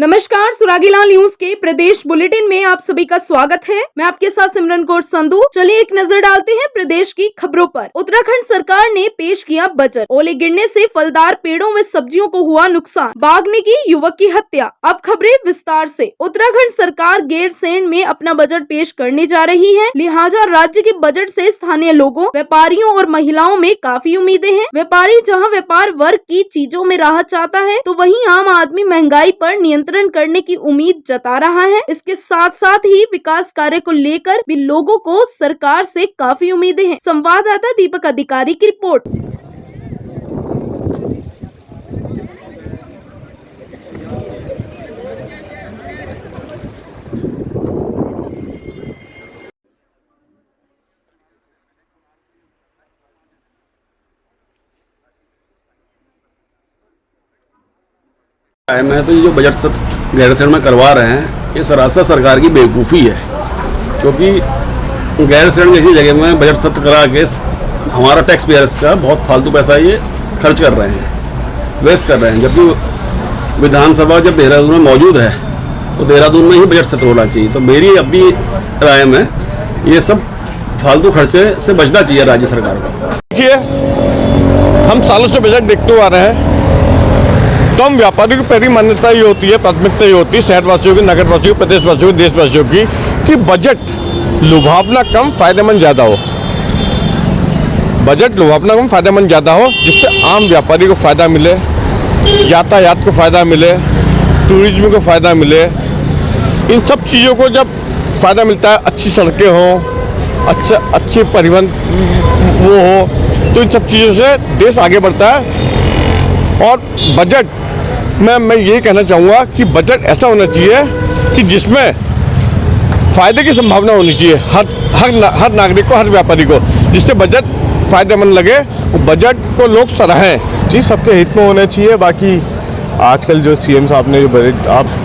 नमस्कार, सुरागीलाल न्यूज के प्रदेश बुलेटिन में आप सभी का स्वागत है। मैं आपके साथ सिमरन कौर संधू। चलिए एक नजर डालते हैं प्रदेश की खबरों पर। उत्तराखंड सरकार ने पेश किया बजट। ओले गिरने से फलदार पेड़ों व सब्जियों को हुआ नुकसान, बागने की युवक की हत्या। अब खबरें विस्तार से। उत्तराखंड सरकार गैरसैंण में अपना बजट पेश करने जा रही है, लिहाजा राज्य के बजट से स्थानीय लोगों, व्यापारियों और महिलाओं में काफी उम्मीदें हैं। व्यापारी जहाँ व्यापार वर्ग की चीजों में राहत चाहता है, तो वहीं आम आदमी महंगाई पर नियंत्रण करने की उम्मीद जता रहा है। इसके साथ साथ ही विकास कार्य को लेकर भी लोगों को सरकार से काफी उम्मीदें हैं। संवाददाता दीपक अधिकारी की रिपोर्ट। मैं तो ये जो बजट सब गैरसैंण में करवा रहे हैं, ये सरासर सरकार की बेवकूफ़ी है। क्योंकि गैरसैंण जैसी जगह में बजट सत्र करा के हमारा टैक्स पेयर्स का बहुत फालतू पैसा ये खर्च कर रहे हैं, वेस्ट कर रहे हैं। जबकि विधानसभा जब देहरादून में मौजूद है तो देहरादून में ही बजट सत्र होना चाहिए। तो मेरी अपनी राय में ये सब फालतू खर्चे से बचना चाहिए राज्य सरकार को। देखिए, हम सालों से बजट देखते आ रहे हैं, तो हम व्यापारियों की पहली मान्यता ये होती है, प्राथमिकता ये होती है शहरवासियों की, नगरवासियों की, प्रदेशवासियों की, देशवासियों की, कि बजट लुभावना कम फायदेमंद ज़्यादा हो। बजट लुभावना कम फायदेमंद ज़्यादा हो, जिससे आम व्यापारी को फ़ायदा मिले, यातायात को फ़ायदा मिले, टूरिज्म को फ़ायदा मिले। इन सब चीज़ों को जब फ़ायदा मिलता है, अच्छी सड़कें हों, अच्छी परिवहन वो हो, तो इन सब चीज़ों से देश आगे बढ़ता है। और बजट में मैं ये कहना चाहूँगा कि बजट ऐसा होना चाहिए कि जिसमें फ़ायदे की संभावना होनी चाहिए हर नागरिक को, हर व्यापारी को, जिससे बजट फ़ायदेमंद लगे, वो बजट को लोग सराहें। जी, सबके हित में होना चाहिए। बाकी आजकल जो सीएम साहब ने जो बजट,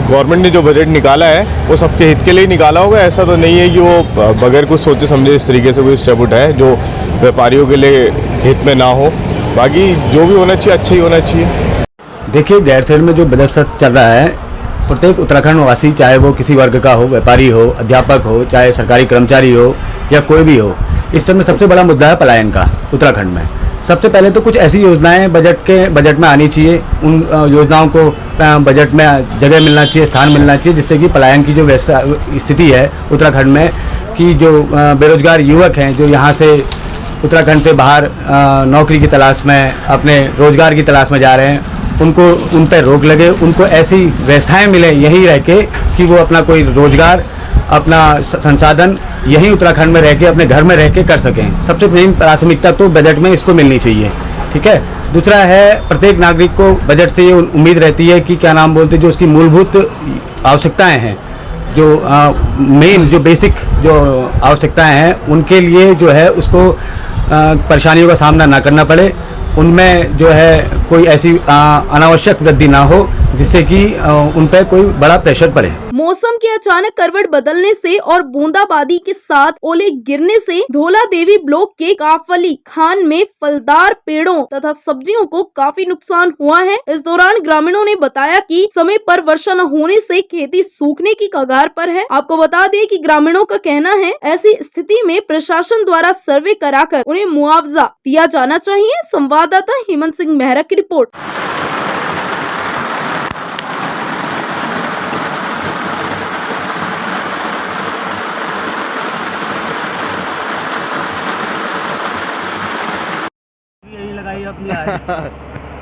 गवर्नमेंट ने जो बजट निकाला है, वो सबके हित के लिए निकाला होगा। ऐसा तो नहीं है कि वो बगैर कुछ सोचे समझे इस तरीके से कोई स्टेप उठाए जो व्यापारियों के लिए हित में ना हो। बाकी जो भी होना चाहिए अच्छा ही होना चाहिए। देखिए, गैरसैंण में जो बजट सत्र चल रहा है, प्रत्येक उत्तराखंड वासी, चाहे वो किसी वर्ग का हो, व्यापारी हो, अध्यापक हो, चाहे सरकारी कर्मचारी हो या कोई भी हो, इस समय सबसे बड़ा मुद्दा है पलायन का। उत्तराखंड में सबसे पहले तो कुछ ऐसी योजनाएं बजट में आनी चाहिए। उन योजनाओं को बजट में जगह मिलना चाहिए, स्थान मिलना चाहिए, जिससे कि पलायन की जो स्थिति है उत्तराखंड में, कि जो बेरोजगार युवक हैं जो यहाँ से उत्तराखंड से बाहर नौकरी की तलाश में, अपने रोजगार की तलाश में जा रहे हैं, उनको उन पर रोक लगे, उनको ऐसी व्यवस्थाएं मिले यहीं रह के कि वो अपना कोई रोजगार, अपना संसाधन यहीं उत्तराखंड में रह के, अपने घर में रह के कर सकें। सबसे मेन प्राथमिकता तो बजट में इसको मिलनी चाहिए, ठीक है। दूसरा है, प्रत्येक नागरिक को बजट से ये उम्मीद रहती है कि क्या नाम बोलते, जो उसकी मूलभूत आवश्यकताएँ हैं, जो मेन जो बेसिक जो आवश्यकताएं हैं, उनके लिए जो है उसको परेशानियों का सामना ना करना पड़े, उनमें जो है कोई ऐसी अनावश्यक वृद्धि ना हो जिससे कि उन पर कोई बड़ा प्रेशर पड़े। मौसम के अचानक करवट बदलने से और बूंदाबांदी के साथ ओले गिरने से धौला देवी ब्लॉक के काफली खान में फलदार पेड़ों तथा सब्जियों को काफी नुकसान हुआ है। इस दौरान ग्रामीणों ने बताया कि समय पर वर्षा न होने से खेती सूखने की कगार पर है। आपको बता दें कि ग्रामीणों का कहना है, ऐसी स्थिति में प्रशासन द्वारा सर्वे कराकर उन्हें मुआवजा दिया जाना चाहिए। संवाददाता हेमंत सिंह मेहरा की रिपोर्ट।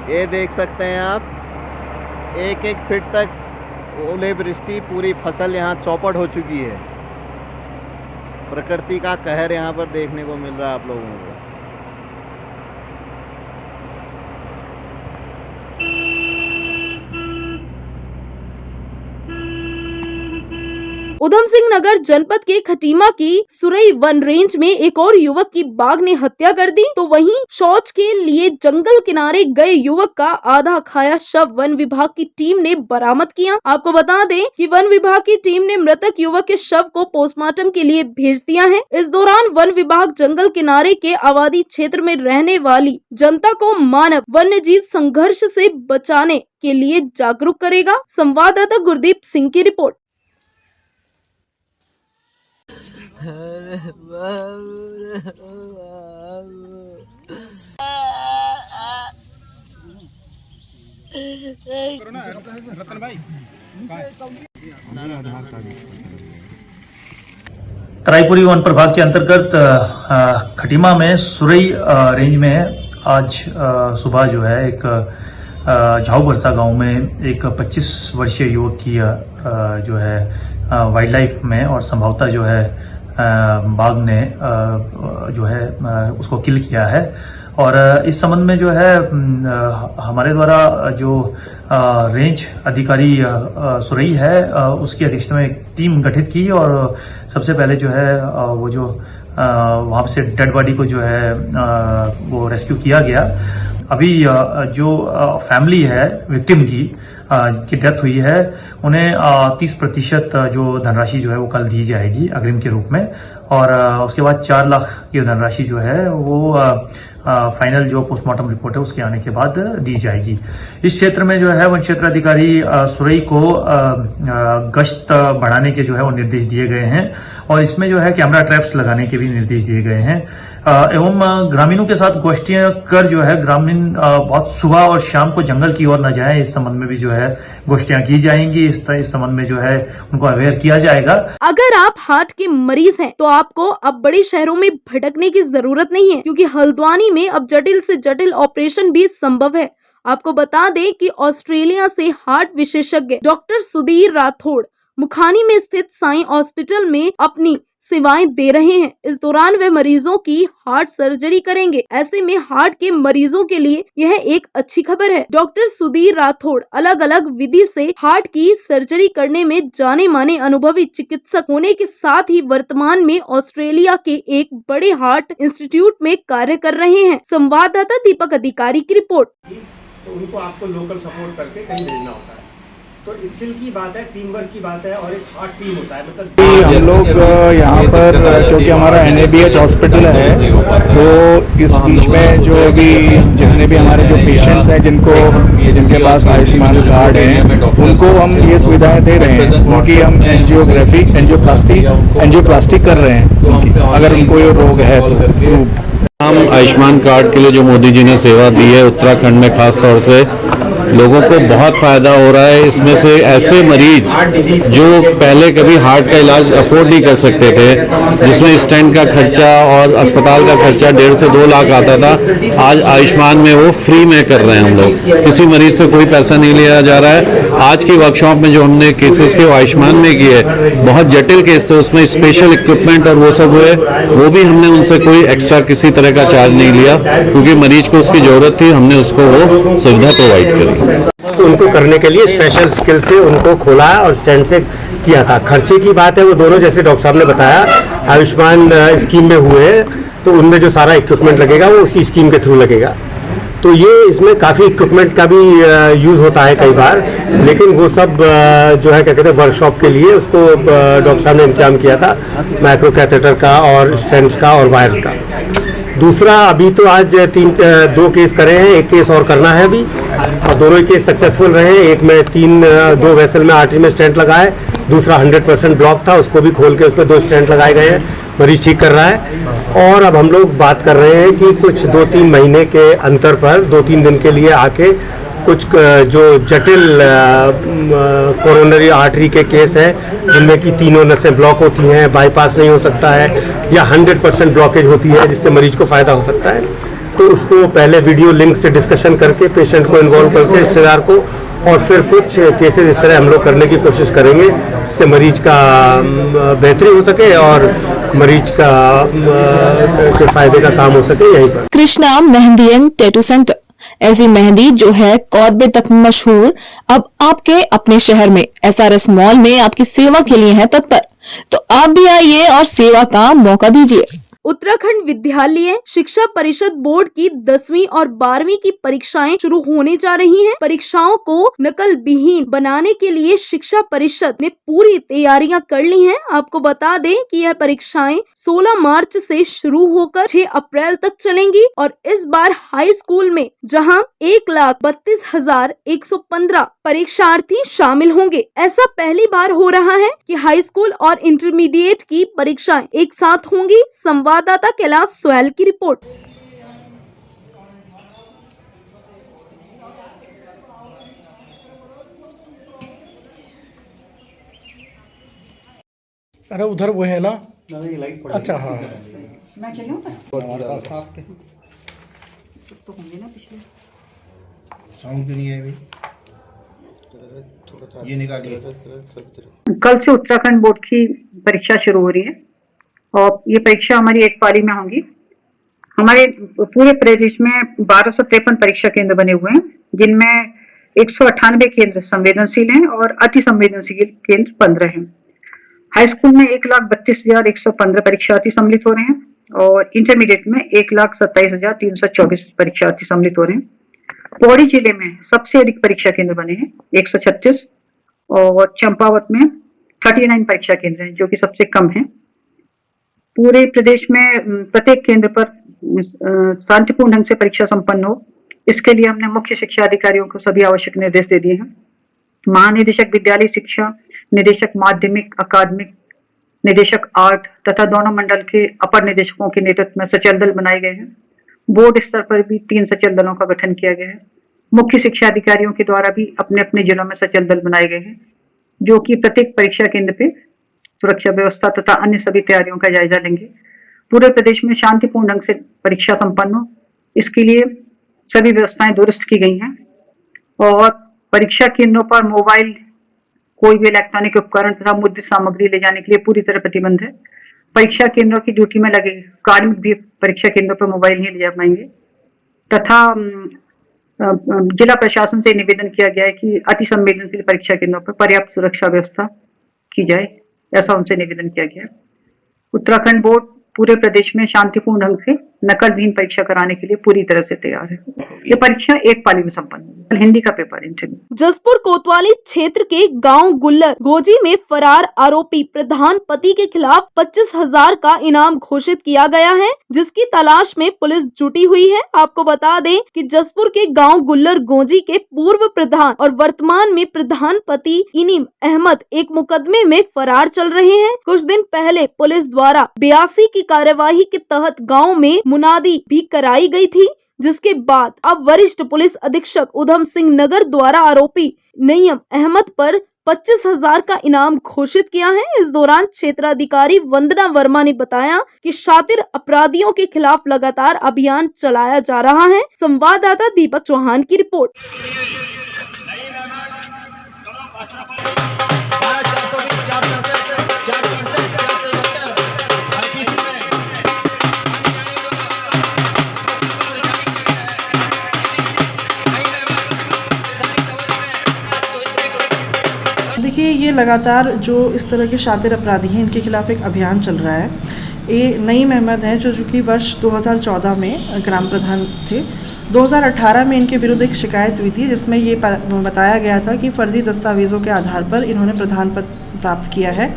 ये देख सकते हैं आप, एक एक फीट तक ओले वृष्टि, पूरी फसल यहाँ चौपट हो चुकी है। प्रकृति का कहर यहाँ पर देखने को मिल रहा है आप लोगों को। उधम सिंह नगर जनपद के खटीमा की सुरई वन रेंज में एक और युवक की बाघ ने हत्या कर दी, तो वहीं शौच के लिए जंगल किनारे गए युवक का आधा खाया शव वन विभाग की टीम ने बरामद किया। आपको बता दें कि वन विभाग की टीम ने मृतक युवक के शव को पोस्टमार्टम के लिए भेज दिया है। इस दौरान वन विभाग जंगल किनारे के आबादी क्षेत्र में रहने वाली जनता को मानव वन्य जीव संघर्ष से बचाने के लिए जागरूक करेगा। संवाददाता गुरदीप सिंह की रिपोर्ट। तराईपुरी वन प्रभाग के अंतर्गत खटीमा में सुरई रेंज में आज सुबह जो है एक झाऊ बरसा गांव में एक 25 वर्षीय युवक की जो है वाइल्ड लाइफ में और संभवतः जो है बाघ ने जो है उसको किल किया है। और इस संबंध में जो है हमारे द्वारा जो रेंज अधिकारी सुरई है उसकी अध्यक्षता में एक टीम गठित की और सबसे पहले जो है वो जो वहां से डेड बॉडी को जो है वो रेस्क्यू किया गया। अभी जो फैमिली है विक्टिम की डेथ हुई है उन्हें 30% जो धनराशि जो है वो कल दी जाएगी अग्रिम के रूप में, और उसके बाद 4 लाख की धनराशि जो है वो फाइनल जो पोस्टमार्टम रिपोर्ट है उसके आने के बाद दी जाएगी। इस क्षेत्र में जो है वन क्षेत्र अधिकारी सुरई को गश्त बढ़ाने के जो है वो निर्देश दिए गए हैं और इसमें जो है कैमरा ट्रैप्स लगाने के भी निर्देश दिए गए हैं एवं ग्रामीणों के साथ गोष्ठियां कर जो है ग्रामीण बहुत सुबह और शाम को जंगल की ओर न जाएं, इस संबंध में भी जो है गोष्ठियां की जाएंगी। इस संबंध में जो है उनको अवेयर किया जाएगा। अगर आप हार्ट के मरीज हैं तो आपको अब बड़े शहरों में भटकने की जरूरत नहीं है, क्योंकि हल्द्वानी में अब जटिल से जटिल ऑपरेशन भी संभव है। आपको बता दें कि ऑस्ट्रेलिया से हार्ट विशेषज्ञ डॉक्टर सुधीर राठौड़ मुखानी में स्थित साई हॉस्पिटल में अपनी सेवाएं दे रहे हैं। इस दौरान वे मरीजों की हार्ट सर्जरी करेंगे। ऐसे में हार्ट के मरीजों के लिए यह एक अच्छी खबर है। डॉक्टर सुधीर राठौड़ अलग अलग विधि से हार्ट की सर्जरी करने में जाने माने अनुभवी चिकित्सक होने के साथ ही वर्तमान में ऑस्ट्रेलिया के एक बड़े हार्ट इंस्टीट्यूट में कार्य कर रहे हैं। संवाददाता दीपक अधिकारी की रिपोर्ट। तो उनको आपको लोकल सपोर्ट करके कहीं भेजना होता है, तो स्किल की बात है, टीम वर्क की बात है और एक हार्ट टीम होता है। मतलब हम लोग यहाँ पर क्योंकि हमारा NABH हॉस्पिटल है तो इस बीच में जो भी जितने भी हमारे जो पेशेंट्स हैं जिनके पास आयुष्मान कार्ड है उनको हम ये सुविधाएं दे रहे हैं। उनकी हम एंजियोप्लास्टी कर रहे हैं अगर उनको ये रोग है तो। हम आयुष्मान कार्ड के लिए जो मोदी जी ने सेवा दी है उत्तराखंड में खास तौर से लोगों को बहुत फायदा हो रहा है। इसमें से ऐसे मरीज जो पहले कभी हार्ट का इलाज अफोर्ड नहीं कर सकते थे, जिसमें स्टेंट का खर्चा और अस्पताल का खर्चा 1.5 से 2 लाख आता था, आज आयुष्मान में वो फ्री में कर रहे हैं। हम लोग किसी मरीज से कोई पैसा नहीं लिया जा रहा है। आज की वर्कशॉप में जो हमने केसेस के आयुष्मान में किए, बहुत जटिल केस थे, उसमें स्पेशल इक्विपमेंट और वो सब हुए, वो भी हमने उनसे कोई एक्स्ट्रा किसी तरह का चार्ज नहीं लिया क्योंकि मरीज को उसकी जरूरत थी, हमने उसको वो सुविधा प्रोवाइड करी। तो उनको करने के लिए स्पेशल स्किल से उनको खोला है और स्टैंड से किया था। खर्चे की बात है वो दोनों जैसे डॉक्टर साहब ने बताया आयुष्मान स्कीम में हुए तो उनमें जो सारा इक्विपमेंट लगेगा वो उसी स्कीम के थ्रू लगेगा। तो ये इसमें काफ़ी इक्विपमेंट का भी यूज़ होता है कई बार, लेकिन वो सब जो है क्या कहते हैं वर्कशॉप के लिए उसको डॉक्टर साहब ने इंतजाम किया था, माइक्रो कैथेटर का और स्टेंट्स का और वायर्स का। दूसरा अभी तो आज 2 केस करे हैं, 1 केस और करना है अभी और दोनों ही केस सक्सेसफुल रहे। एक में 2 वेसल में आर्टरी में स्टेंट लगा है, दूसरा 100% ब्लॉक था, उसको भी खोल के उसमें 2 स्टेंट लगाए गए हैं, मरीज ठीक कर रहा है। और अब हम लोग बात कर रहे हैं कि कुछ 2-3 महीने के अंतर पर 2-3 दिन के लिए आके कुछ जो जटिल कोरोनरी आर्टरी के केस हैं जिनमें कि तीनों नसें ब्लॉक होती हैं, बाईपास नहीं हो सकता है या 100% ब्लॉकेज होती है जिससे मरीज को फ़ायदा हो सकता है, तो उसको पहले वीडियो लिंक से डिस्कशन करके पेशेंट को इन्वॉल्व करके रिश्तेदार को, और फिर कुछ केसेस इस तरह हम लोग करने की कोशिश करेंगे जिससे मरीज का बेहतरी हो सके और मरीज का के फायदे का काम हो सके यहीं पर। Krishna mehndi and tattoo centre ऐसी मेहंदी जो है कॉर्बे तक मशहूर, अब आपके अपने शहर में SRS मॉल में आपकी सेवा के लिए है तत्पर। तो आप भी आइए और सेवा का मौका दीजिए। उत्तराखंड विद्यालय शिक्षा परिषद बोर्ड की 10वीं और 12वीं की परीक्षाएं शुरू होने जा रही हैं। परीक्षाओं को नकल विहीन बनाने के लिए शिक्षा परिषद ने पूरी तैयारियां कर ली हैं। आपको बता दें कि यह परीक्षाएं 16 मार्च से शुरू होकर 6 अप्रैल तक चलेंगी और इस बार हाई स्कूल में जहां 1,32,115 परीक्षार्थी शामिल होंगे। ऐसा पहली बार हो रहा है कि हाई स्कूल और इंटरमीडिएट की परीक्षाएं एक साथ होंगी। संवाददाता कैलाश सोहेल की रिपोर्ट। अरे उधर वो है ना, अच्छा हाँ, मैं चलूं आपके तो होंगे ना पिछले साउंड भी नहीं है भाई, ये निकालिए। कल से उत्तराखंड बोर्ड की परीक्षा शुरू हो रही है और ये परीक्षा हमारी एक पाली में होंगी। हमारे पूरे प्रदेश में 1253 परीक्षा केंद्र बने हुए हैं, जिनमें 198 केंद्र संवेदनशील हैं और अति संवेदनशील केंद्र 15 हैं। हाई स्कूल में 1,32,115 परीक्षार्थी सम्मिलित हो रहे हैं और इंटरमीडिएट में 1,27,324 परीक्षार्थी सम्मिलित हो रहे हैं। पौड़ी जिले में सबसे अधिक परीक्षा केंद्र बने हैं 136 और चंपावत में 39 परीक्षा केंद्र हैं, जो कि सबसे कम है। पूरे प्रदेश में प्रत्येक केंद्र पर शांतिपूर्ण ढंग से परीक्षा संपन्न हो, इसके लिए हमने मुख्य शिक्षा अधिकारियों को सभी आवश्यक निर्देश दे दिए हैं। महानिदेशक विद्यालय शिक्षा, निदेशक माध्यमिक अकादमिक, निदेशक आर्ट तथा दोनों मंडल के अपर निदेशकों के नेतृत्व में सचल दल बनाए गए हैं। बोर्ड स्तर पर भी 3 सचल दलों का गठन किया गया है। मुख्य शिक्षा अधिकारियों के द्वारा भी अपने अपने जिलों में सचल दल बनाए गए हैं, जो कि प्रत्येक परीक्षा केंद्र पे सुरक्षा व्यवस्था तथा अन्य सभी तैयारियों का जायजा लेंगे। पूरे प्रदेश में शांतिपूर्ण ढंग से परीक्षा संपन्न हो, इसके लिए सभी व्यवस्थाएं दुरुस्त की गई हैं और परीक्षा केंद्रों पर मोबाइल, कोई भी इलेक्ट्रॉनिक उपकरण तथा मुद्रित सामग्री ले जाने के लिए पूरी तरह प्रतिबंध है। परीक्षा केंद्रों की ड्यूटी में लगे कार्मिक भी परीक्षा केंद्रों पर मोबाइल नहीं ले जा पाएंगे तथा जिला प्रशासन से निवेदन किया गया है कि अति संवेदनशील परीक्षा केंद्रों पर पर्याप्त सुरक्षा व्यवस्था की जाए, ऐसा उनसे निवेदन किया गया है। उत्तराखंड बोर्ड पूरे प्रदेश में शांतिपूर्ण ढंग से नकल विहीन परीक्षा कराने के लिए पूरी तरह से तैयार है। ये परीक्षा एक पाली में संपन्न होगी। हिंदी का पेपर इंटरव्यू। जसपुर कोतवाली क्षेत्र के गांव गुल्लर गोजी में फरार आरोपी प्रधान पति के खिलाफ 25,000 का इनाम घोषित किया गया है, जिसकी तलाश में पुलिस जुटी हुई है। आपको बता दें कि जसपुर के गांव गुल्लर गोजी के पूर्व प्रधान और वर्तमान में प्रधान पति इनीम अहमद एक मुकदमे में फरार चल रहे हैं। कुछ दिन पहले पुलिस द्वारा 82 की कार्यवाही के तहत गाँव में मुनादी भी कराई गई थी, जिसके बाद अब वरिष्ठ पुलिस अधीक्षक उधम सिंह नगर द्वारा आरोपी नईम अहमद पर 25,000 का इनाम घोषित किया है। इस दौरान क्षेत्राधिकारी वंदना वर्मा ने बताया कि शातिर अपराधियों के खिलाफ लगातार अभियान चलाया जा रहा है। संवाददाता दीपक चौहान की रिपोर्ट। देखिए, ये लगातार जो इस तरह के शातिर अपराधी हैं, इनके खिलाफ एक अभियान चल रहा है। ये नईम अहमद हैं जो कि वर्ष 2014 में ग्राम प्रधान थे। 2018 में इनके विरुद्ध एक शिकायत हुई थी, जिसमें ये बताया गया था कि फर्जी दस्तावेज़ों के आधार पर इन्होंने प्रधान पद प्राप्त किया है।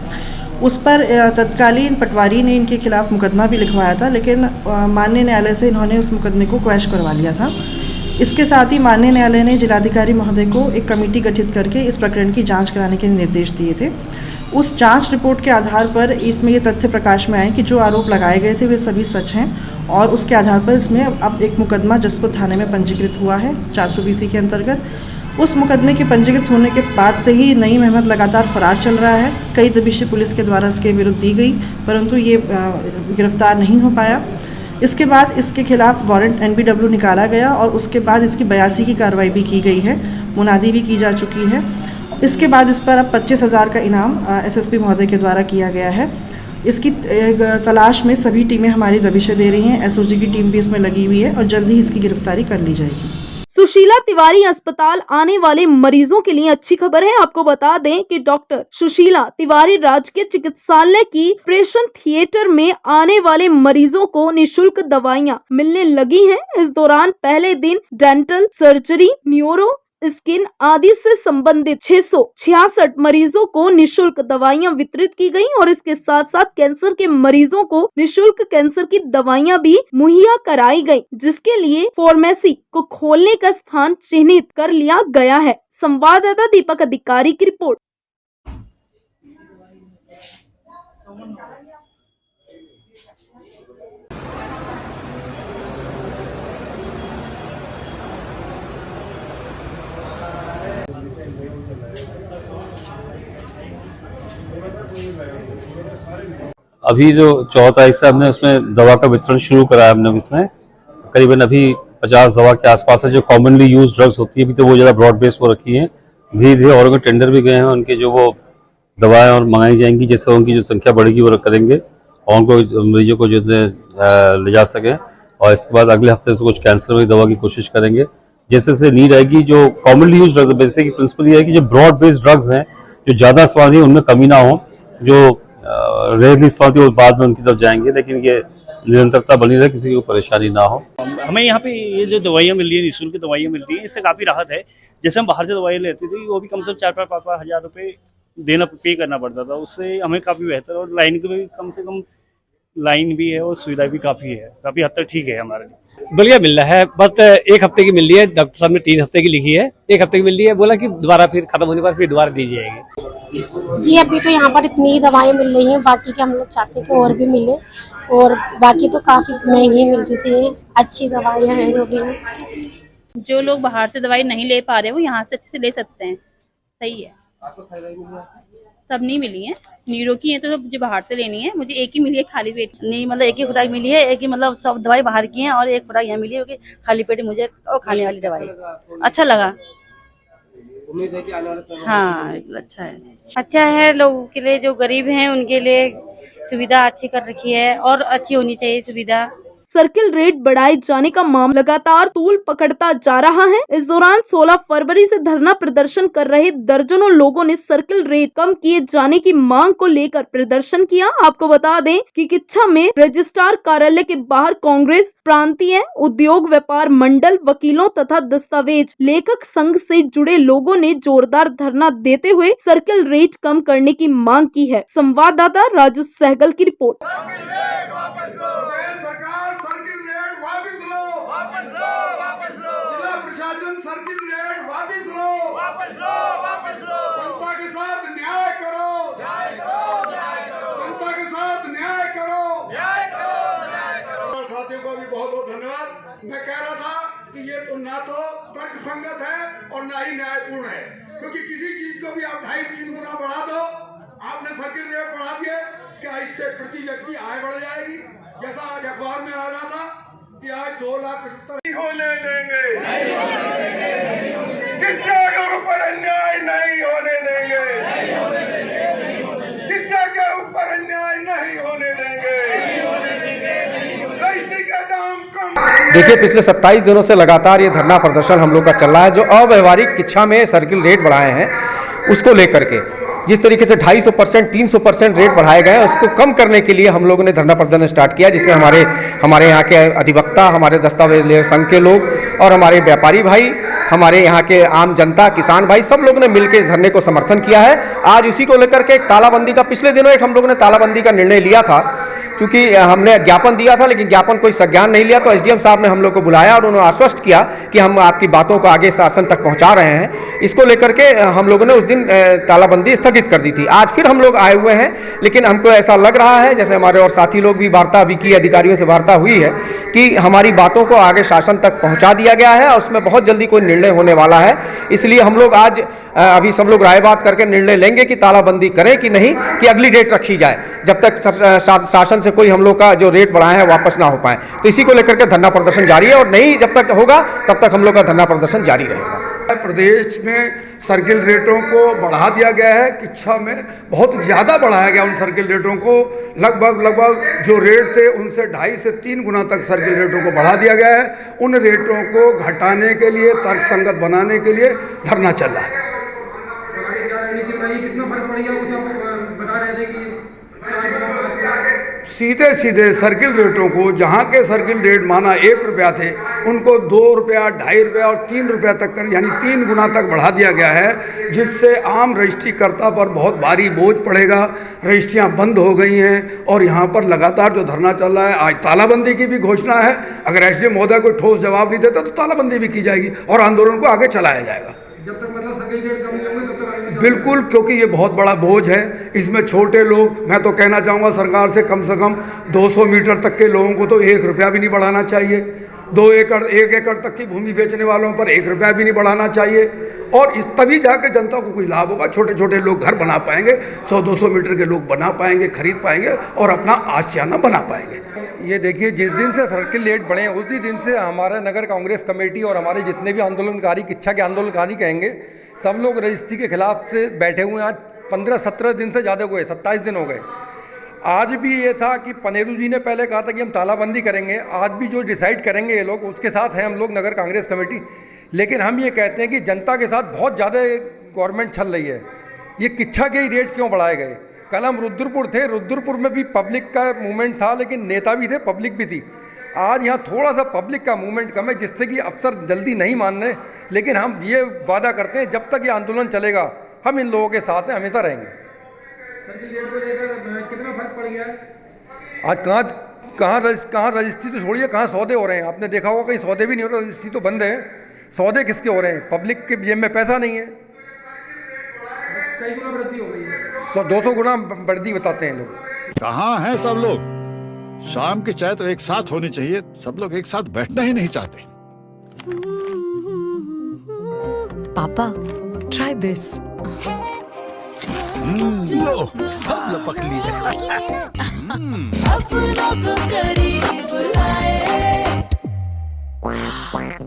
उस पर तत्कालीन पटवारी ने इनके खिलाफ मुकदमा भी लिखवाया था, लेकिन माननीय न्यायालय से इन्होंने उस मुकदमे को क्वैश करवा लिया था। इसके साथ ही माननीय न्यायालय ने जिलाधिकारी महोदय को एक कमेटी गठित करके इस प्रकरण की जांच कराने के निर्देश दिए थे। उस जांच रिपोर्ट के आधार पर इसमें ये तथ्य प्रकाश में आए कि जो आरोप लगाए गए थे वे सभी सच हैं और उसके आधार पर इसमें अब एक मुकदमा जसपुर थाने में पंजीकृत हुआ है 420 के अंतर्गत। उस मुकदमे के पंजीकृत होने के बाद से ही नईम अहमद लगातार फरार चल रहा है। कई दबिशें पुलिस के द्वारा इसके विरुद्ध दी गई, परंतु ये गिरफ्तार नहीं हो पाया। इसके बाद इसके खिलाफ वारंट NBW निकाला गया और उसके बाद इसकी 82 की कार्रवाई भी की गई है, मुनादी भी की जा चुकी है। इसके बाद इस पर अब 25,000 का इनाम SSP महोदय के द्वारा किया गया है। इसकी तलाश में सभी टीमें हमारी दबिशें दे रही हैं। SOG की टीम भी इसमें लगी हुई है और जल्द ही इसकी गिरफ्तारी कर ली जाएगी। सुशीला तिवारी अस्पताल आने वाले मरीजों के लिए अच्छी खबर है। आपको बता दें कि डॉक्टर सुशीला तिवारी राजकीय चिकित्सालय की ऑपरेशन थिएटर में आने वाले मरीजों को निशुल्क दवाइयां मिलने लगी हैं। इस दौरान पहले दिन डेंटल, सर्जरी, न्यूरो, स्किन आदि से संबंधित 666 मरीजों को निशुल्क दवाइयां वितरित की गयी और इसके साथ साथ कैंसर के मरीजों को निशुल्क कैंसर की दवाइयां भी मुहैया कराई गयी, जिसके लिए फार्मेसी को खोलने का स्थान चिन्हित कर लिया गया है। संवाददाता दीपक अधिकारी की रिपोर्ट। अभी जो 14 तारीख से हमने उसमें दवा का वितरण शुरू करा है। हमने इसमें करीबन अभी 50 दवा के आसपास है जो कॉमनली यूज ड्रग्स होती है। अभी तो वो ज़्यादा ब्रॉड बेस हो रखी है। धीरे धीरे और टेंडर भी गए हैं उनके, जो वो दवाएं और मंगाई जाएंगी, जैसे उनकी जो संख्या बढ़ेगी वो करेंगे और उनको मरीजों को जो ले जा सकें। और इसके बाद अगले हफ्ते से कुछ कैंसर वाली दवा की कोशिश करेंगे। जैसे जैसे नीड आएगी, जो commonly use drugs, basic principle ये है कि जो ब्रॉड बेस्ड ड्रग्स हैं, जो ज़्यादा स्वाद है उनमें कमी ना हो, जो रेयरली स्वाद है वो बाद में उनकी तरफ जाएंगे, लेकिन ये निरंतरता बनी रहे, किसी को परेशानी ना हो। हमें यहाँ पे ये जो दवाइयाँ मिल रही है, निःशुल्क दवाइयाँ मिल रही है, इससे काफ़ी राहत है। जैसे हम बाहर से दवाई लेते थे वो भी कम से कम 4-5 हज़ार रुपये पे करना पड़ता था, उससे हमें काफ़ी बेहतर, और लाइन की भी कम से कम लाइन भी है और सुविधा भी काफ़ी है, काफ़ी हद तक ठीक है हमारे लिए। बढ़िया मिल रहा है। बस 1 हफ्ते की मिल रही है, डॉक्टर साहब ने 3 हफ्ते की लिखी है, 1 हफ्ते की मिल रही है, बोला कि दोबारा फिर खत्म होने पर फिर दोबारा दी जाएगी। जी अभी तो यहाँ पर इतनी दवाएं मिल रही हैं, बाकी के हम लोग चाहते हैं कि और भी मिले, और बाकी तो काफ़ी महंगी मिलती थी। अच्छी दवाइयाँ हैं जो भी हैं। जो लोग बाहर से दवाई नहीं ले पा रहे वो यहाँ से अच्छे से ले सकते हैं। सही है। सब नहीं मिली है, नीरो की है तो जो बाहर से लेनी है। मुझे एक ही मिली है खाली पेट। नहीं, मतलब एक ही खुराक मिली है, एक ही, मतलब सब दवाई बाहर की है और एक खुराक यहाँ मिली है कि खाली पेट मुझे और खाने वाली दवाई अच्छा लगा। उम्मीद है कि आने वाले समय हाँ अच्छा है। अच्छा है, लोगों के लिए जो गरीब हैं उनके लिए सुविधा अच्छी कर रखी है और अच्छी होनी चाहिए सुविधा। सर्किल रेट बढ़ाए जाने का मामला लगातार तूल पकड़ता जा रहा है। इस दौरान 16 फरवरी से धरना प्रदर्शन कर रहे दर्जनों लोगों ने सर्किल रेट कम किए जाने की मांग को लेकर प्रदर्शन किया। आपको बता दें कि किच्छा में रजिस्ट्रार कार्यालय के बाहर कांग्रेस, प्रांतीय उद्योग व्यापार मंडल, वकीलों तथा दस्तावेज लेखक संघ से जुड़े लोगों ने जोरदार धरना देते हुए सर्किल रेट कम करने की मांग की है। संवाददाता राजू सहगल की रिपोर्ट। जिला प्रशासन सर्किल रेट वापस लो, वापस लो, वापस लो। जनता के साथ न्याय करो, न्याय करो, न्याय करो। जनता के साथ न्याय करो, न्याय करो, न्याय करो। साथियों को भी बहुत बहुत धन्यवाद। मैं कह रहा था कि ये तो ना तो तर्क संगत है और ना ही न्यायपूर्ण है, क्योंकि किसी चीज को भी आप 2.5-3 गुना बढ़ा दो। आपने सर्किल रेट बढ़ा दिए, क्या इससे प्रति व्यक्ति आय बढ़ जाएगी? जैसा आज अखबार में आ रहा था कि आज 2,75,000 नहीं होने देंगे, नहीं होने देंगे। शिक्षा के ऊपर अन्याय नहीं होने देंगे, नहीं होने देंगे। शिक्षा के ऊपर अन्याय नहीं होने देंगे, नहीं होने देंगे। रजिस्ट्री का दाम कम। देखिए, पिछले 27 दिनों से लगातार ये धरना प्रदर्शन हम लोग का चल रहा है। जो अव्यवहारिक किच्छा में सर्किल रेट बढ़ाए हैं उसको लेकर के, जिस तरीके से 250%, 300% रेट बढ़ाए गए हैं, उसको कम करने के लिए हम लोगों ने धरना प्रदर्शन स्टार्ट किया, जिसमें हमारे यहाँ के अधिवक्ता, हमारे दस्तावेज संघ के लोग और हमारे व्यापारी भाई, हमारे यहाँ के आम जनता, किसान भाई, सब लोगों ने मिलकर इस धरने को समर्थन किया है। आज उसी को लेकर के तालाबंदी का, पिछले दिनों एक हम लोगों ने तालाबंदी का निर्णय लिया था, क्योंकि हमने ज्ञापन दिया था लेकिन ज्ञापन कोई संज्ञान नहीं लिया, तो एसडीएम साहब ने हम लोग को बुलाया और उन्होंने आश्वस्त किया कि हम आपकी बातों को आगे शासन तक पहुंचा रहे हैं। इसको लेकर के हम लोगों ने उस दिन तालाबंदी स्थगित कर दी थी। आज फिर हम लोग आए हुए हैं, लेकिन हमको ऐसा लग रहा है, जैसे हमारे और साथी लोग भी वार्ता भी की, अधिकारियों से वार्ता हुई है, कि हमारी बातों को आगे शासन तक पहुँचा दिया गया है और उसमें बहुत जल्दी कोई निर्णय होने वाला है। इसलिए हम लोग आज अभी सब लोग राय बात करके निर्णय लेंगे कि तालाबंदी करें कि नहीं, कि अगली डेट रखी जाए जब तक शासन से कोई हम लोग का जो रेट बढ़ाए हैं वापस ना हो पाए। तो इसी को लेकर के धरना प्रदर्शन जारी है और नहीं जब तक होगा तब तक हम लोग का धरना प्रदर्शन जारी रहेगा। प्रदेश में सर्किल रेटों को बढ़ा दिया गया है। किच्छा में बहुत ज़्यादा बढ़ाया गया उन सर्किल रेटों को, लगभग जो रेट थे उनसे 2.5 से 3 गुना तक सर्किल रेटों को बढ़ा दिया गया है। उन रेटों को घटाने के लिए, तर्कसंगत बनाने के लिए धरना चल रहा है। कितना फर्क पड़ेगा, कुछ आप बता रहे थे कि सीधे सीधे सर्किल रेटों को, जहाँ के सर्किल रेट माना 1 रुपया थे, उनको 2 रुपया, 2.5 रुपया और 3 रुपया तक कर, यानी 3 गुना तक बढ़ा दिया गया है, जिससे आम रजिस्ट्रीकर्ता पर बहुत भारी बोझ पड़ेगा। रजिस्ट्रियाँ बंद हो गई हैं और यहाँ पर लगातार जो धरना चल रहा है, आज तालाबंदी की भी घोषणा है। अगर एसडीएम महोदय कोई ठोस जवाब नहीं देता तो तालाबंदी भी की जाएगी और आंदोलन को आगे चलाया जाएगा। जब तक मतलब सर्किल रेट कम नहीं होंगे तब तक बिल्कुल, क्योंकि ये बहुत बड़ा बोझ है। इसमें छोटे लोग, मैं तो कहना चाहूँगा सरकार से कम 200 मीटर तक के लोगों को तो 1 रुपया भी नहीं बढ़ाना चाहिए। 2 एकड़, 1 एकड़ तक की भूमि बेचने वालों पर 1 रुपया भी नहीं बढ़ाना चाहिए। और इस तभी जाके जनता को कोई लाभ होगा। छोटे छोटे लोग घर बना पाएंगे, 100-200 मीटर के लोग बना पाएंगे, खरीद पाएंगे और अपना आशियाना बना पाएंगे। ये देखिए, जिस दिन से सर्किल रेट बढ़े उसी दिन से हमारा नगर कांग्रेस कमेटी और हमारे जितने भी आंदोलनकारी, किच्छा के आंदोलनकारी कहेंगे, सब लोग रजिस्ट्री के खिलाफ से बैठे हुए हैं। आज 15-17 दिन से ज़्यादा हुए, 27 दिन हो गए। आज भी ये था कि पनेरू जी ने पहले कहा था कि हम तालाबंदी करेंगे। आज भी जो डिसाइड करेंगे ये लोग, उसके साथ हैं हम लोग नगर कांग्रेस कमेटी। लेकिन हम ये कहते हैं कि जनता के साथ बहुत ज़्यादा गवर्नमेंट चल रही है। ये किच्छा के ही रेट क्यों बढ़ाए गए? कल हम रुद्रपुर थे, रुद्रपुर में भी पब्लिक का मूवमेंट था, लेकिन नेता भी थे, पब्लिक भी थी। आज यहाँ थोड़ा सा पब्लिक का मूवमेंट कम है, जिससे कि अफसर जल्दी नहीं मान रहे। लेकिन हम ये वादा करते हैं, जब तक ये आंदोलन चलेगा हम इन लोगों के साथ हैं, हमेशा रहेंगे। सर्किल रेट को लेकर कितना फर्क पड़ गया है? आज कहाँ रजिस्ट्री तो छोड़िए, कहाँ सौदे हो रहे हैं। आपने देखा होगा कहीं सौदे भी नहीं हो रहे, रजिस्ट्री तो बंद है। सौदे किसके हो रहे हैं? पब्लिक के जेब में पैसा नहीं है। कई गुना वृद्धि हो गई है, 200 गुना वृद्धि बताते हैं लोग। कहाँ हैं सब लोग? शाम की चाय तो एक साथ होनी चाहिए, सब लोग एक साथ बैठना ही नहीं चाहते। पापा, try this. लो, सब लपक लिए।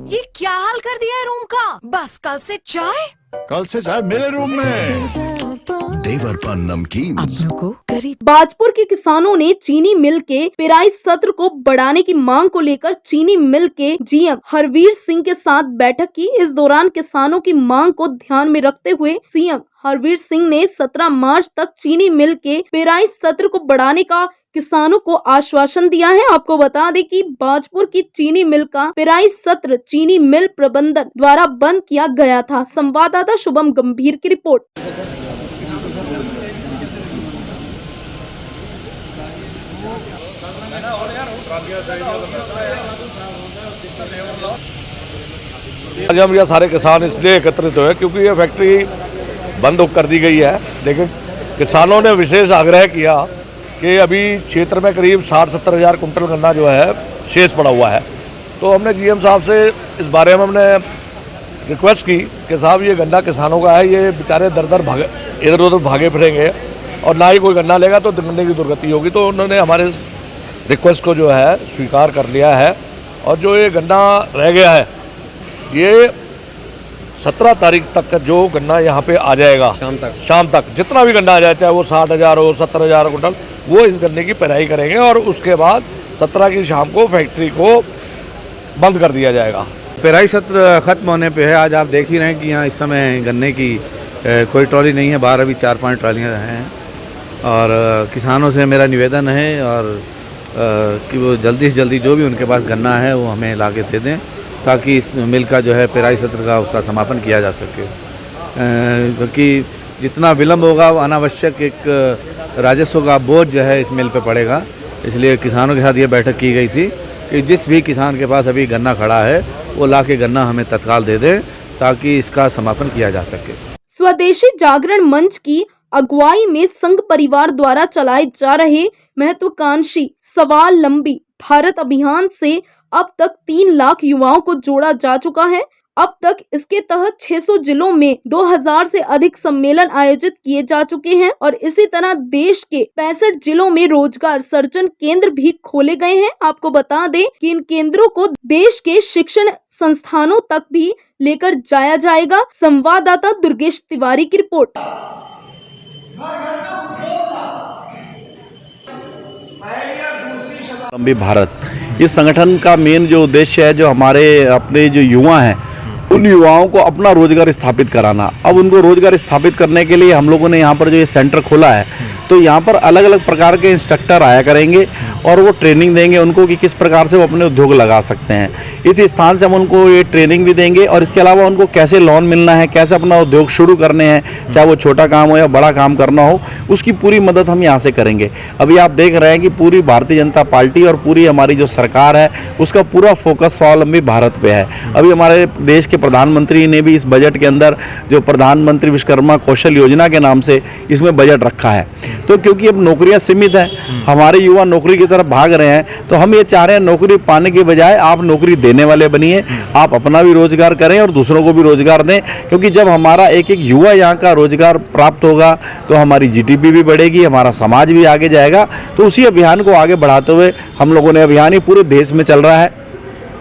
ये क्या हाल कर दिया है रूम का? बस कल से चाय? कल से चाय मेरे रूम में। देवर पर नमकीन। बाजपुर के किसानों ने चीनी मिल के पेराई सत्र को बढ़ाने की मांग को लेकर चीनी मिल के जीएम हरवीर सिंह के साथ बैठक की। इस दौरान किसानों की मांग को ध्यान में रखते हुए सीएम हरवीर सिंह ने 17 मार्च तक चीनी मिल के पेराई सत्र को बढ़ाने का किसानों को आश्वासन दिया है। आपको बता दें कि बाजपुर की चीनी मिल का पेराई सत्र चीनी मिल प्रबंधन द्वारा बंद किया गया था। संवाददाता शुभम गंभीर की रिपोर्ट। आज हम यह सारे किसान इसलिए एकत्रित हुए क्योंकि ये फैक्ट्री बंद कर दी गई है, लेकिन किसानों ने विशेष आग्रह किया कि अभी क्षेत्र में करीब 60-70 हज़ार कुंटल गन्ना जो है शेष पड़ा हुआ है। तो हमने जीएम साहब से इस बारे में हमने रिक्वेस्ट की कि साहब ये गन्ना किसानों का है, ये बेचारे इधर उधर भागे फिरेंगे और ना ही कोई गन्ना लेगा तो गन्ने की दुर्गति होगी। तो उन्होंने हमारे रिक्वेस्ट को जो है स्वीकार कर लिया है और जो ये गन्ना रह गया है ये 17 तारीख तक जो गन्ना यहाँ पे आ जाएगा, शाम तक जितना भी गन्ना आ जाए, चाहे वो 60,000 हो, 70,000 कुंटल, वो इस गन्ने की पेराई करेंगे और उसके बाद 17 की शाम को फैक्ट्री को बंद कर दिया जाएगा। पेराई सत्र खत्म होने पे है। आज आप देख ही रहे हैं कि यहाँ इस समय गन्ने की कोई ट्रॉली नहीं है, बाहर अभी 4-5 ट्रॉलियाँ हैं। और किसानों से मेरा निवेदन है और कि वो जल्दी से जल्दी जो भी उनके पास गन्ना है वो हमें ला के दे दें, ताकि इस मिल का जो है पेराई सत्र का उसका समापन किया जा सके। क्योंकि जितना विलम्ब होगा वो अनावश्यक एक राजस्व का बोझ जो है इस मिल पे पड़ेगा। इसलिए किसानों के साथ ये बैठक की गई थी कि जिस भी किसान के पास अभी गन्ना खड़ा है वो ला के गन्ना हमें तत्काल दे दें ताकि इसका समापन किया जा सके। स्वदेशी जागरण मंच की अगुवाई में संघ परिवार द्वारा चलाए जा रहे महत्वाकांक्षी सवाल लंबी भारत अभियान से अब तक 3 लाख युवाओं को जोड़ा जा चुका है। अब तक इसके तहत 600 जिलों में 2000 से अधिक सम्मेलन आयोजित किए जा चुके हैं और इसी तरह देश के 65 जिलों में रोजगार सर्जन केंद्र भी खोले गए हैं। आपको बता दें कि इन केंद्रों को देश के शिक्षण संस्थानों तक भी लेकर जाया जाएगा। संवाददाता दुर्गेश तिवारी की रिपोर्ट। स्वावलंबी भारत इस संगठन का मेन जो उद्देश्य है, जो हमारे अपने जो युवा हैं उन युवाओं को अपना रोजगार स्थापित कराना। अब उनको रोजगार स्थापित करने के लिए हम लोगों ने यहाँ पर जो ये सेंटर खोला है, तो यहाँ पर अलग अलग प्रकार के इंस्ट्रक्टर आया करेंगे और वो ट्रेनिंग देंगे उनको कि किस प्रकार से वो अपने उद्योग लगा सकते हैं। इस स्थान से हम उनको ये ट्रेनिंग भी देंगे और इसके अलावा उनको कैसे लोन मिलना है, कैसे अपना उद्योग शुरू करने हैं, चाहे वो छोटा काम हो या बड़ा काम करना हो, उसकी पूरी मदद हम यहाँ से करेंगे। अभी आप देख रहे हैं कि पूरी भारतीय जनता पार्टी और पूरी हमारी जो सरकार है उसका पूरा फोकस स्वावलंबी भारत पे है। अभी हमारे देश के प्रधानमंत्री ने भी इस बजट के अंदर जो प्रधानमंत्री विश्वकर्मा कौशल योजना के नाम से इसमें बजट रखा है। तो क्योंकि अब नौकरियां सीमित हैं, हमारे युवा नौकरी की तरफ भाग रहे हैं, तो हम ये चाह रहे हैं नौकरी पाने के बजाय आप नौकरी देने वाले बनिए, आप अपना भी रोजगार करें और दूसरों को भी रोजगार दें। क्योंकि जब हमारा एक एक युवा यहाँ का रोजगार प्राप्त होगा तो हमारी जीडीपी भी बढ़ेगी, हमारा समाज भी आगे जाएगा। तो उसी अभियान को आगे बढ़ाते हुए हम लोगों ने अभियान ही पूरे देश में चल रहा है।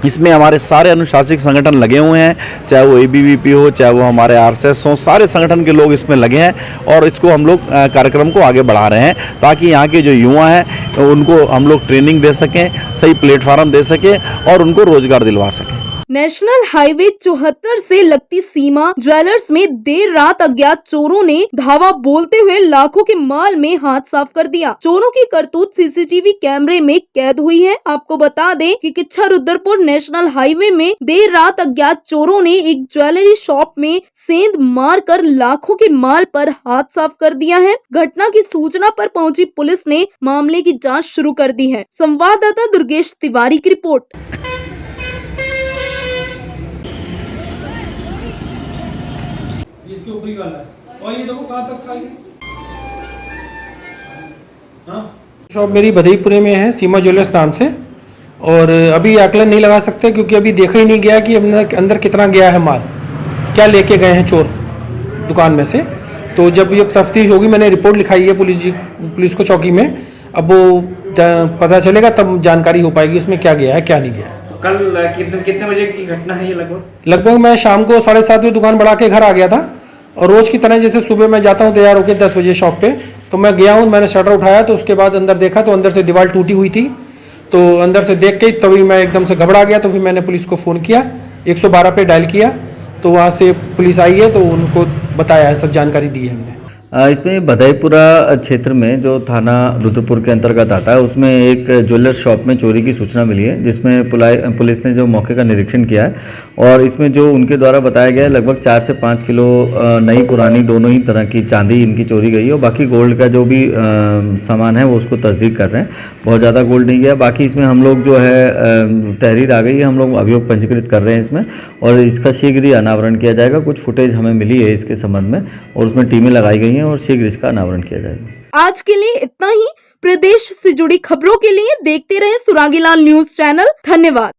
इसमें हमारे सारे अनुशासित संगठन लगे हुए हैं, चाहे वो एबीवीपी हो, चाहे वो हमारे आरएसएस हो, सारे संगठन के लोग इसमें लगे हैं और इसको हम लोग कार्यक्रम को आगे बढ़ा रहे हैं ताकि यहाँ के जो युवा हैं उनको हम लोग ट्रेनिंग दे सकें, सही प्लेटफॉर्म दे सकें और उनको रोजगार दिलवा सकें। नेशनल हाईवे 74 से लगती सीमा ज्वेलर्स में देर रात अज्ञात चोरों ने धावा बोलते हुए लाखों के माल में हाथ साफ कर दिया। चोरों की करतूत सीसीटीवी कैमरे में कैद हुई है। आपको बता दें कि किच्छा रुद्रपुर नेशनल हाईवे में देर रात अज्ञात चोरों ने एक ज्वेलरी शॉप में सेंध मारकर लाखों के माल पर हाथ साफ कर दिया है। घटना की सूचना पर पहुंची पुलिस ने मामले की जाँच शुरू कर दी है। संवाददाता दुर्गेश तिवारी की रिपोर्ट। इसके ऊपरी वाला है और ये देखो कहाँ तक था ये। हाँ, शॉप मेरी बधईपुरे में है, सीमा ज्वेलर्स नाम से। और अभी आकलन नहीं लगा सकते क्योंकि अभी देखा ही नहीं गया कि अंदर कितना गया है माल, क्या लेके गए हैं चोर दुकान में से। तो जब ये तफ्तीश होगी, मैंने रिपोर्ट लिखाई है पुलिस को चौकी में, अब वो पता चलेगा तब जानकारी हो पाएगी उसमें क्या गया है क्या नहीं गया है। कल कितने बजे की घटना है ये? लगभग मैं शाम को 7:30 बजे दुकान बढ़ा के घर आ गया था और रोज की तरह जैसे सुबह मैं जाता हूँ तैयार होकर 10 बजे शॉप पे, तो मैं गया हूँ, मैंने शटर उठाया तो उसके बाद अंदर देखा तो अंदर से दीवार टूटी हुई थी। तो अंदर से देख के तभी मैं एकदम से घबरा गया। तो फिर मैंने पुलिस को फ़ोन किया, 112 पे डायल किया, तो वहाँ से पुलिस आई है तो उनको बताया है, सब जानकारी दी है हमने। इसमें बधाईपुरा क्षेत्र में जो थाना रुद्रपुर के अंतर्गत आता है उसमें एक ज्वेलर शॉप में चोरी की सूचना मिली है, जिसमें पुलिस ने जो मौके का निरीक्षण किया है और इसमें जो उनके द्वारा बताया गया है लगभग 4 से 5 किलो नई पुरानी दोनों ही तरह की चांदी इनकी चोरी गई है और बाकी गोल्ड का जो भी सामान है वो उसको तस्दीक कर रहे हैं। बहुत ज़्यादा गोल्ड नहीं गया। बाकी इसमें हम लोग जो है तहरीर आ गई है, हम लोग अभियोग पंजीकृत कर रहे हैं इसमें और इसका शीघ्र ही अनावरण किया जाएगा। कुछ फुटेज हमें मिली है इसके संबंध में और उसमें टीमें लगाई गई हैं और शीघ्र इसका अनावरण किया जाएगा। आज के लिए इतना ही। प्रदेश से जुड़ी खबरों के लिए देखते रहें सुरागीलाल न्यूज चैनल। धन्यवाद।